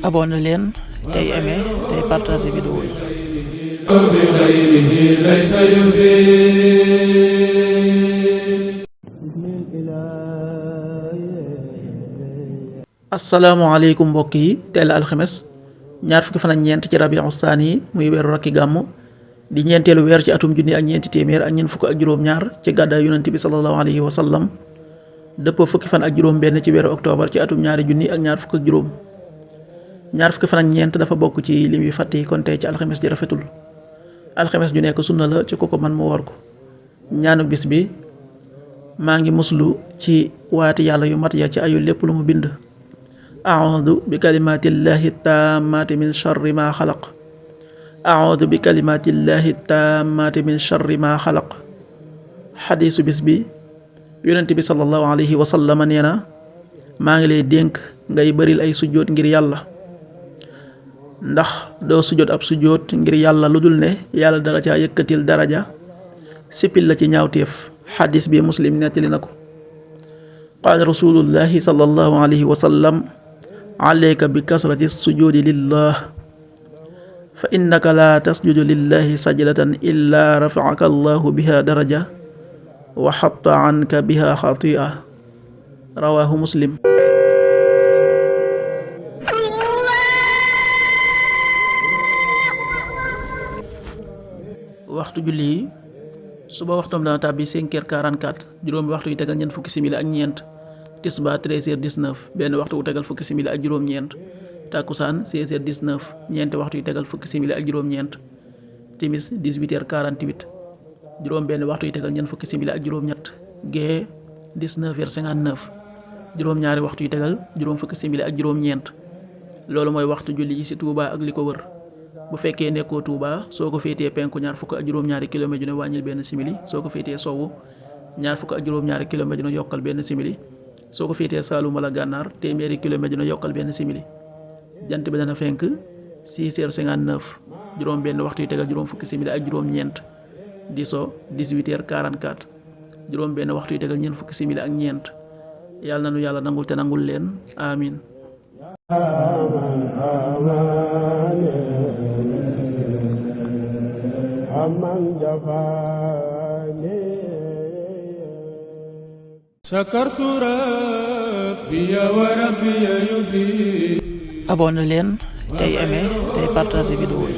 abonné leen tey aimé tey partagé vidéo yi. asalaamaaleykum mbokk yi, tey la alxames ñaar fukki fan ak ñeent ci rabiu saani muy weeru rakki gàmm di ñeenteelu weer ci atum junni ak ñeenti téeméer ak ñeent fukk ak juróom-ñaar ci gàddaay yonent bi sallallahu alayhi wa sallam dëppoo fukki fan ak juróom benn ci weeru octobre ci atum ñaari junni ak ñaar fukk ak juróom. ñaar fukki fan ak ñeent dafa bokk ci lim yu fàtte yi kon tey ci alxames ji rafetul. alxames ju nekk sunna la ci ku ko man mu war ko. ñaanu bis bi, maa ngi muslu ci waati yàlla yu mat ya ci ayu lépp lu mu bind. a'uudu bi kalimatillahi taammaati min sharri ma xalaq. a'uudu bi kalimatillahi taammaati min sharri ma xalaq. xadiisu bis bi, yonent bi sallallahu alayhi wa sallam nee na, maa ngi lay dénk ngay bëril ay sujjóot ngir yàlla, ndax doo sujjóot ab sujjóot ngir yàlla lu dul ne yàlla dara caa yëkkatil daraja sippil la ci ñaawteef. xadis bi muslim nettali na ko. qaala rasulullahi sallallahu alayhi wa sallam, alayka bi kasrati sujudi lillah fa innaka la tasjudu lillahi sajdatan illa rafa'aka allahu biha daraja wa xatta anka biha xatia. rawahu muslim. waxtu julli yi, suba waxtoom dana tàbbi 5h44 juróomi waxtu yu tegal ñeent fukki simili ak ñeent. tisba 13h19 benn waxtu wu tegal fukki simili ak juróom-ñeent. takkusaan 16h19 ñeenti waxtu yu tegal fukki simili ak juróom-ñeent. timis 18h48 juróom benn waxtu yu tegal ñeent fukki simili ak juróom-ñett. gee 19h59 juróom-ñaari waxtu yu tegal juróom fukki simili ak juróom-ñeent. loolu mooy waxtu julli yi ci Touba ak li ko wër. bu fekkee nekkoo Touba, soo ko féetee penku ñaar fukk ak juróom-ñaari kilomètre ju ne wàññil benn simili, soo ko féetee sowwu ñaar fukk ak juróom-ñaari kilomètre ju ne yokkal benn simili, soo ko féetee Saalum wala Gànnaar téeméeri kilomètre ju ne yokkal benn simili. jant bi dana fenk 6h59 juróom benn waxtu yu tegal juróom fukki simili ak juróom-ñeent. di so 18h44 juróom benn waxtu yu tegal ñeent fukki simili ak ñeent. yàlla na nu yàlla nangul te nangul leen amin. abonné leen tey aimé tey partagé vidéo yi.